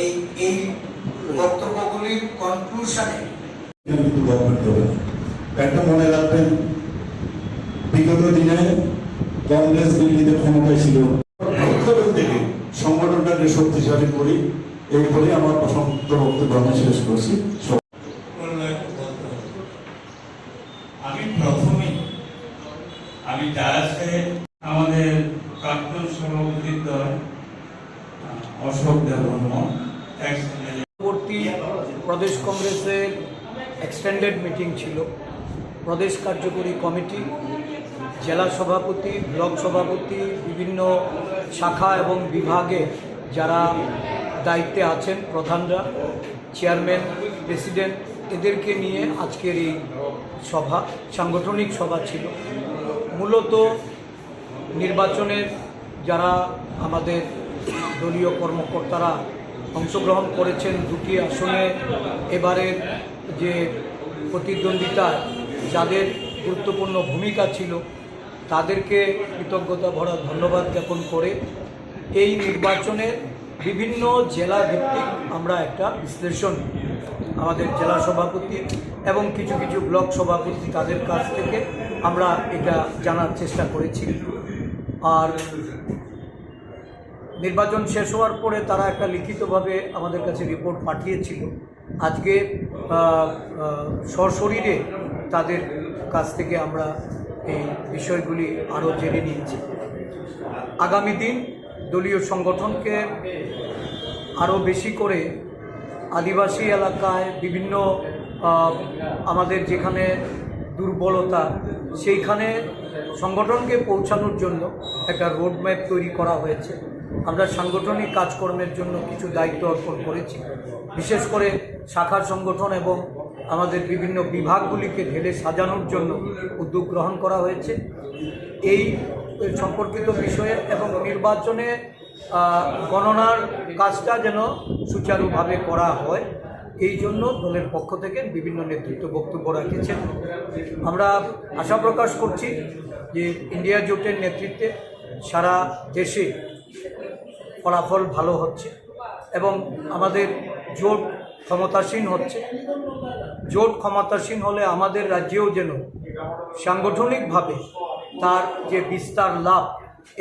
এই এই বক্তব্যগুলির কনক্লুশনে কিন্তু গভর্নমেন্ট হবে না। একটা মনে রাখবেন, বিগত দিনে কংগ্রেস দিল্লিতে ক্ষমতায় ছিল, থেকে সংগঠনটাকে শক্তিশালী করি, এই বলে আমার প্রসঙ্গ বক্তব্য আমি শেষ করছি। আমি ডায়াসে আমাদের প্রাক্তন সভাপতি অশোক দেববর্মা পরবর্তী প্রদেশ কংগ্রেসের এক্সটেন্ডেড মিটিং ছিল। প্রদেশ কার্যকরী কমিটি, জেলা সভাপতি, ব্লক সভাপতি, বিভিন্ন শাখা এবং বিভাগে যারা দায়িত্বে আছেন, প্রধানরা, চেয়ারম্যান, প্রেসিডেন্ট, এদেরকে নিয়ে আজকের এই সভা, সাংগঠনিক সভা ছিল। মূলত নির্বাচনের যারা আমাদের দলীয় কর্মকর্তারা অংশগ্রহণ করেছেন দুটি আসনে, এবারের যে প্রতিদ্বন্দ্বিতায় যাদের গুরুত্বপূর্ণ ভূমিকা ছিল তাদেরকে কৃতজ্ঞতা ভরা ধন্যবাদ জ্ঞাপন করে এই নির্বাচনের বিভিন্ন জেলা ভিত্তিক আমরা একটা বিশ্লেষণ আমাদের জেলা সভাপতি এবং কিছু কিছু ব্লক সভাপতি তাদের কাছ থেকে আমরা এটা জানার চেষ্টা করেছি। আর নির্বাচন শেষ হওয়ার পরে তারা একটা লিখিতভাবে আমাদের কাছে রিপোর্ট পাঠিয়েছিল। আজকে সশরীরে তাদের কাছ থেকে আমরা এই বিষয়গুলি আরও জেনে নিয়েছি। আগামী দিন দলীয় সংগঠনকে আরও বেশি করে আদিবাসী এলাকায় বিভিন্ন আমাদের যেখানে দুর্বলতা সেইখানে সংগঠনকে পৌঁছানোর জন্য একটা রোডম্যাপ তৈরি করা হয়েছে। আমরা সাংগঠনিক কাজকর্মের জন্য কিছু দায়িত্ব অর্পণ করেছি, বিশেষ করে শাখার সংগঠন এবং আমাদের বিভিন্ন বিভাগগুলিকে ঢেলে সাজানোর জন্য উদ্যোগ গ্রহণ করা হয়েছে। এই সম্পর্কিত বিষয়ে এবং নির্বাচনে গণনার কাজটা যেন সুচারুভাবে করা হয়, এই জন্য দলের পক্ষ থেকে বিভিন্ন নেতৃত্ব বক্তব্য রাখেছেন। আমরা আশা প্রকাশ করছি যে ইন্ডিয়া জোটের নেতৃত্বে সারা দেশে ফলাফল ভালো হচ্ছে এবং আমাদের জোট ক্ষমতাসীন হচ্ছে। জোট ক্ষমতাসীন হলে আমাদের রাজ্যেও যেন সাংগঠনিকভাবে তার যে বিস্তার লাভ,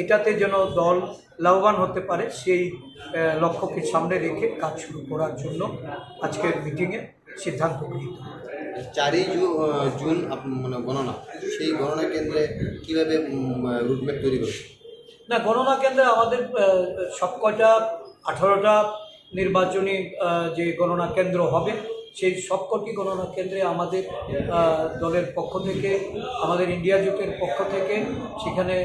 এটাতে যেন দল লাভবান হতে পারে, সেই লক্ষ্যকে সামনে রেখে কাজ শুরু করার জন্য আজকের মিটিংয়ে সিদ্ধান্ত গৃহীত। 4ই জুন মানে গণনা, সেই গণনা কেন্দ্রে কীভাবে রুটম্যাপ তৈরি করছে? না, গণনা কেন্দ্রে আমাদের সবকটা 18টা নির্বাচনী যে গণনা কেন্দ্র হবে, সেই সবকটি গণনা কেন্দ্রে আমাদের দলের পক্ষ থেকে, আমাদের ইন্ডিয়া জোটের পক্ষ থেকে সেখানে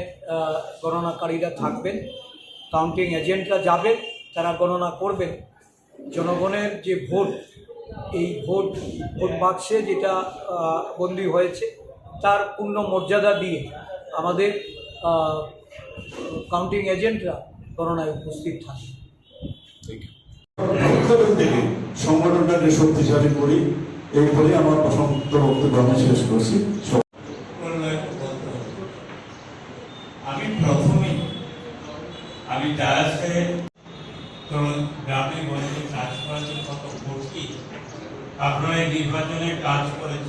গণনাকারীরা থাকবেন, কাউন্টিং এজেন্টরা যাবেন, তারা গণনা করবেন। জনগণের যে ভোট, এই ভোট বাক্সে যেটা বন্দী হয়েছে তার পূর্ণ মর্যাদা দিয়ে আমাদের কাউন্টিং এজেন্টরা গণনায় উপস্থিত থাকে। থেকে সংগঠনটাকে শক্তিশালী করি, এই বলে আমার প্রসঙ্গ বক্তব্য আমি শেষ করছি। আমি ডায়াসে গ্রামে গঞ্জে কাজ করার জন্য কত ভোট কি আপনারা এই নির্বাচনে কাজ করেছেন।